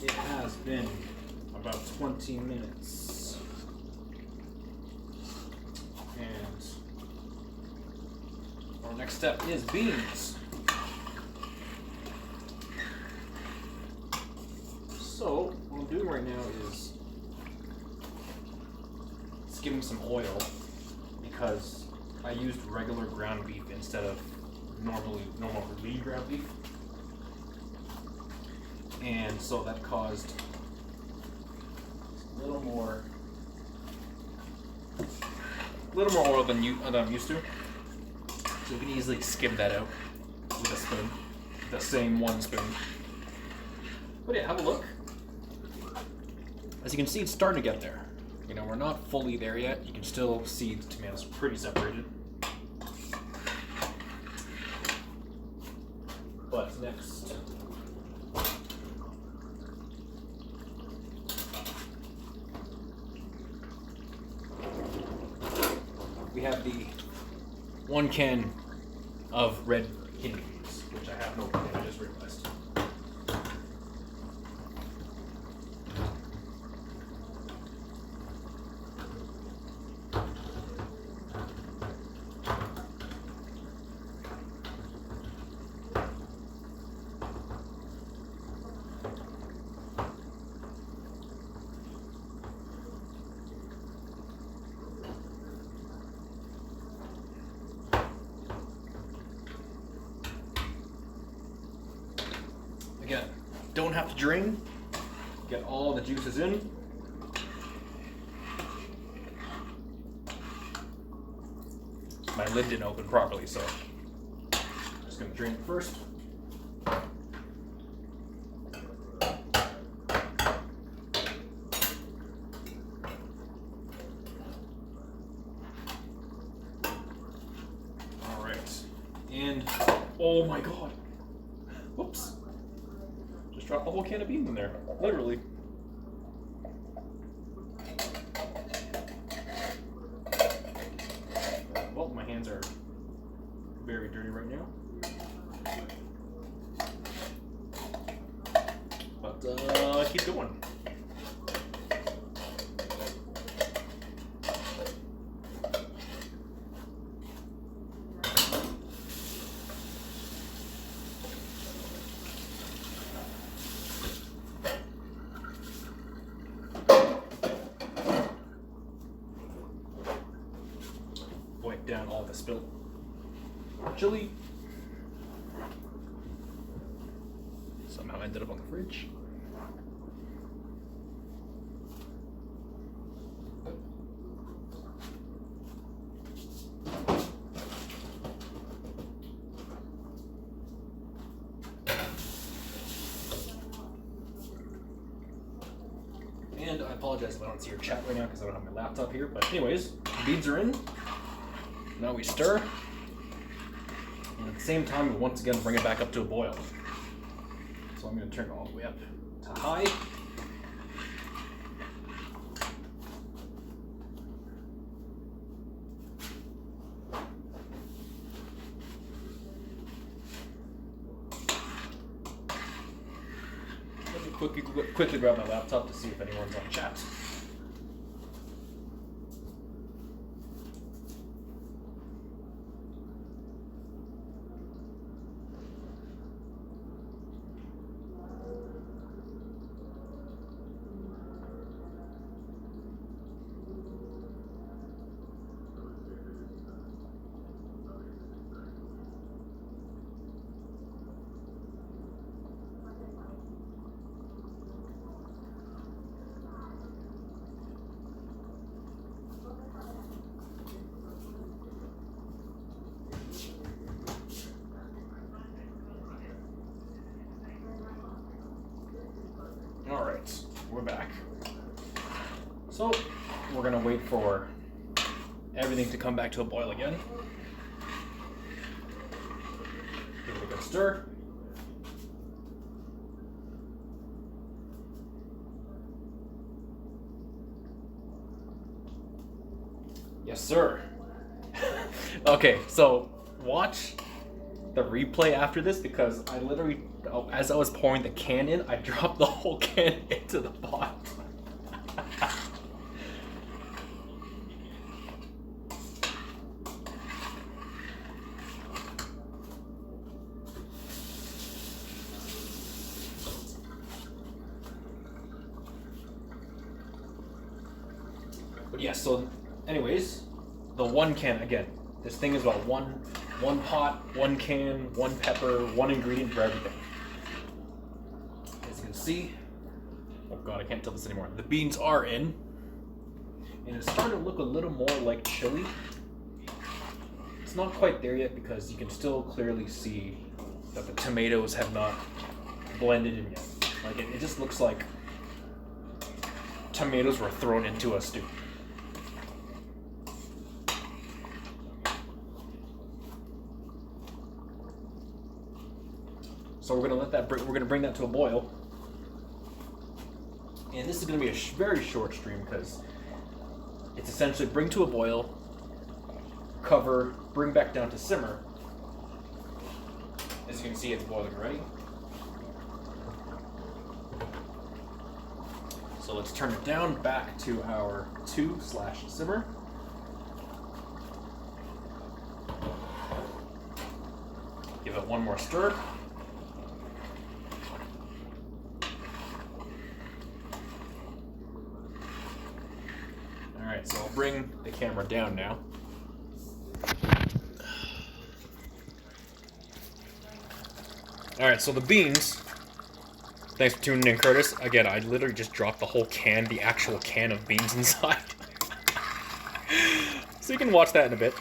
It has been about 20 minutes. And our next step is beans. So, what I'm doing right now is skimming some oil because I used regular ground beef instead of normal lean ground beef. And so that caused a little more oil than I'm used to. So we can easily skim that out with a spoon, the same one spoon. But yeah, have a look. As you can see, it's starting to get there. You know, we're not fully there yet. You can still see the tomatoes are pretty separated. But next, we have the 1 can of red kidney beans, which I have no idea, I just realized. Again, don't have to drain. Get all the juices in. My lid didn't open properly, so I'm just gonna drain it first. All right, and oh my God, whoops. Just dropped the whole can of beans in there, literally. Well, my hands are very dirty right now. But keep going. Wipe down all the spilled chili. Somehow ended up on the fridge. And I apologize if I don't see your chat right now because I don't have my laptop here. But anyways, beans are in. Now we stir. And at the same time, we once again bring it back up to a boil. So I'm going to turn it all the way up to high. Let me quickly grab my laptop to see if anyone's on chat. All right, we're back. So we're gonna wait for everything to come back to a boil again. Give it a good stir. Yes, sir. Okay, so watch the replay after this because I literally, as I was pouring the can in, I dropped the whole can into the pot. But yeah, so anyways, the one can, again, this thing is about one pot, one can, one pepper, one ingredient for everything. As you can see, oh god, I can't tell this anymore. The beans are in, and it's starting to look a little more like chili. It's not quite there yet because you can still clearly see that the tomatoes have not blended in yet. Like it just looks like tomatoes were thrown into a stew. So we're gonna bring that to a boil, and this is gonna be a very short stream because it's essentially bring to a boil, cover, bring back down to simmer. As you can see, it's boiling already. So let's turn it down back to our 2/simmer. Give it one more stir. Alright, so I'll bring the camera down now. Alright, so the beans, thanks for tuning in, Curtis. Again, I literally just dropped the whole can, the actual can of beans inside. So you can watch that in a bit.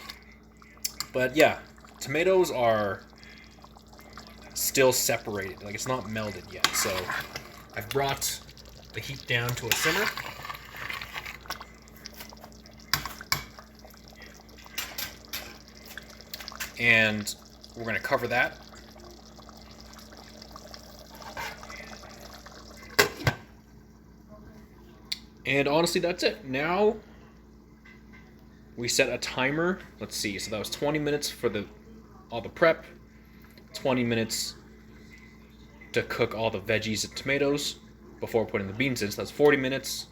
But yeah, tomatoes are still separated, like it's not melded yet. So I've brought the heat down to a simmer. And we're going to cover that. And honestly, that's it. Now we set a timer. Let's see. So that was 20 minutes for all the prep, 20 minutes to cook all the veggies and tomatoes before putting the beans in. So that's 40 minutes.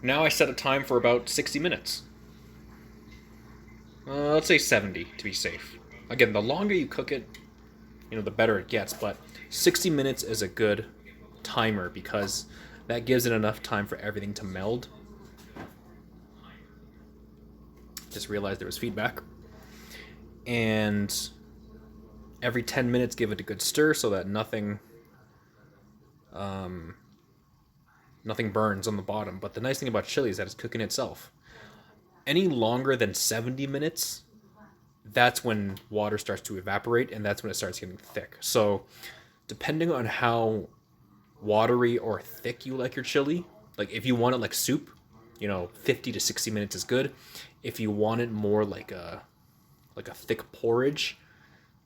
Now I set a time for about 60 minutes. Let's say 70 to be safe. Again, the longer you cook it, the better it gets, but 60 minutes is a good timer because that gives it enough time for everything to meld. Just realized there was feedback. And every 10 minutes give it a good stir so that nothing burns on the bottom. But the nice thing about chili is that it's cooking itself. Any longer than 70 minutes, that's when water starts to evaporate, and that's when it starts getting thick. So depending on how watery or thick you like your chili, like if you want it like soup, 50 to 60 minutes is good. If you want it more like a thick porridge,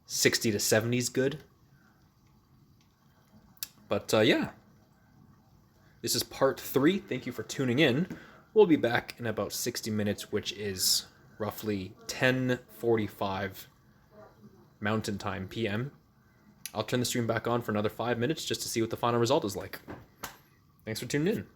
60 to 70 is good. But yeah, this is part 3. Thank you for tuning in. We'll be back in about 60 minutes, which is roughly 10:45 Mountain Time PM. I'll turn the stream back on for another 5 minutes just to see what the final result is like. Thanks for tuning in.